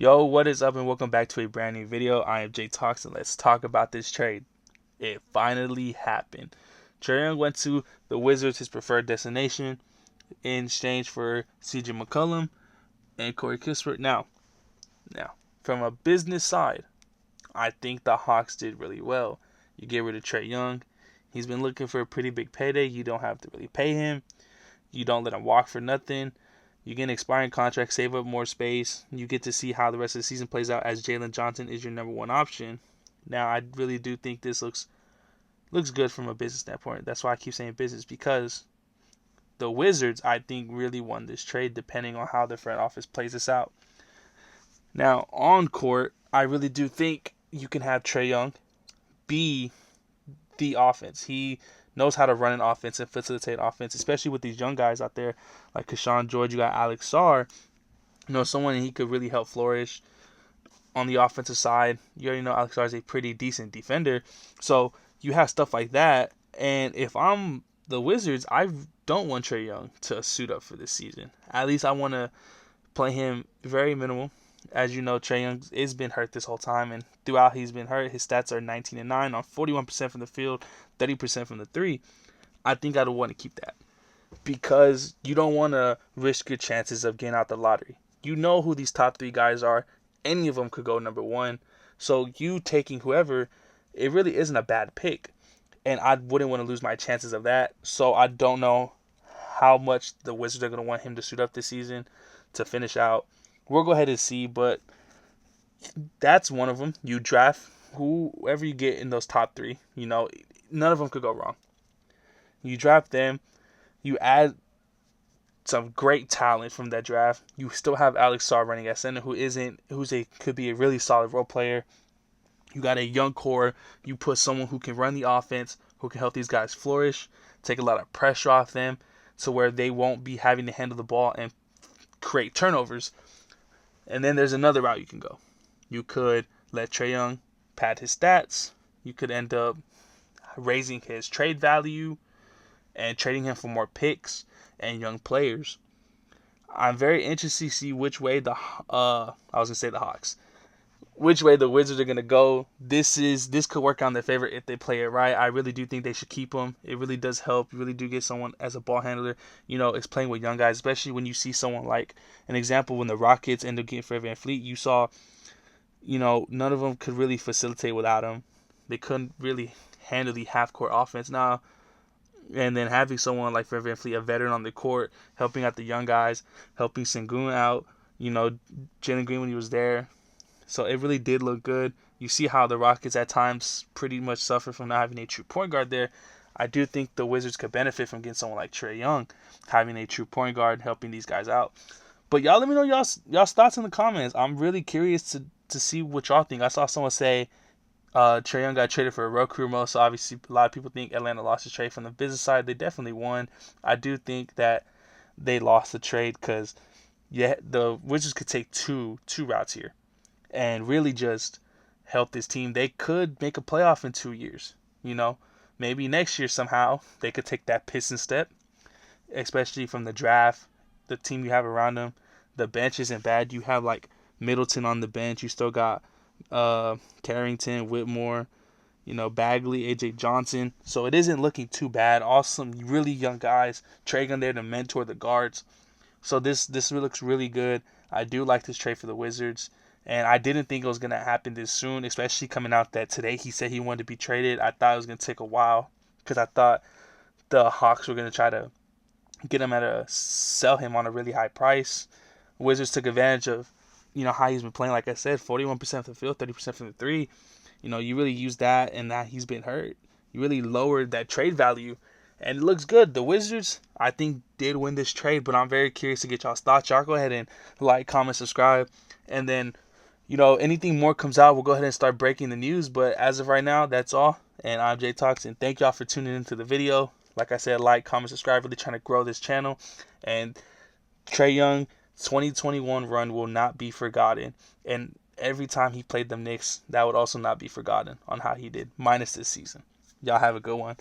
Yo, what is up and welcome back to a brand new video. I am Jay Talks and let's talk about this trade. It finally happened. Trae Young went to the Wizards, his preferred destination, in exchange for CJ McCollum and Corey Kispert. Now, from a business side, I think the Hawks did really well. You get rid of Trae Young. He's been looking for a pretty big payday. You don't have to really pay him. You don't let him walk for nothing. You get an expiring contract, save up more space. You get to see how the rest of the season plays out as Jalen Johnson is your number one option. Now, I really do think this looks good from a business standpoint. That's why I keep saying business, because the Wizards, I think, really won this trade depending on how the front office plays this out. Now, on court, I really do think you can have Trae Young be the offense. He knows how to run an offense and facilitate offense, especially with these young guys out there like Kashawn George. You got Alex Sarr, someone he could really help flourish on the offensive side. You already know Alex Sarr is a pretty decent defender, so you have stuff like that. And if I'm the Wizards, I don't want Trae Young to suit up for this season. At least I want to play him very minimal. As you know, Trae Young has been hurt this whole time, and throughout he's been hurt, his stats are 19 and 9 on 41% from the field, 30% from the three. I think I'd want to keep that because you don't want to risk your chances of getting out the lottery. You know who these top three guys are. Any of them could go number one. So you taking whoever, it really isn't a bad pick. And I wouldn't want to lose my chances of that. So I don't know how much the Wizards are going to want him to suit up this season to finish out. We'll go ahead and see, but that's one of them. You draft whoever you get in those top three. None of them could go wrong. You draft them. You add some great talent from that draft. You still have Alex Sarr running at center, could be a really solid role player. You got a young core. You put someone who can run the offense, who can help these guys flourish, take a lot of pressure off them, to where they won't be having to handle the ball and create turnovers. And then there's another route you can go. You could let Trae Young pad his stats. You could end up raising his trade value and trading him for more picks and young players. I'm very interested to see which way the Hawks, which way the Wizards are gonna go. This could work on their favor if they play it right. I really do think they should keep him. It really does help. You really do get someone as a ball handler. It's playing with young guys, especially when you see someone like an example when the Rockets end up getting Fred VanVleet. You saw, none of them could really facilitate without him. They couldn't really handle the half court offense now. And then having someone like Fred VanVleet, a veteran on the court, helping out the young guys, helping Sengun out, Jalen Green when he was there. So it really did look good. You see how the Rockets at times pretty much suffer from not having a true point guard there. I do think the Wizards could benefit from getting someone like Trae Young, having a true point guard, helping these guys out. But y'all let me know y'all's thoughts in the comments. I'm really curious to see what y'all think. I saw someone say Trae Young got traded for a road crew mode, so obviously a lot of people think Atlanta lost the trade. From the business side, they definitely won. I do think that they lost the trade because the Wizards could take two routes here and really just help this team. They could make a playoff in 2 years. Maybe next year somehow they could take that Piston step, especially from the draft, the team you have around them. The bench isn't bad. You have like Middleton on the bench. You still got Carrington, Whitmore, Bagley, AJ Johnson. So it isn't looking too bad. Awesome, really young guys. Trae Young there to mentor the guards. So this looks really good. I do like this trade for the Wizards. And I didn't think it was going to happen this soon, especially coming out that today he said he wanted to be traded. I thought it was going to take a while because I thought the Hawks were going to try to sell him on a really high price. Wizards took advantage of, how he's been playing. Like I said, 41% from the field, 30% from the three. You really use that, and now he's been hurt. You really lowered that trade value, and it looks good. The Wizards, I think, did win this trade, but I'm very curious to get y'all's thoughts. Y'all go ahead and like, comment, subscribe, and then anything more comes out, we'll go ahead and start breaking the news. But as of right now, that's all. And I'm Jay Talks, and thank y'all for tuning into the video. Like I said, like, comment, subscribe. Really trying to grow this channel. And Trae Young 2021 run will not be forgotten. And every time he played the Knicks, that would also not be forgotten on how he did, minus this season. Y'all have a good one.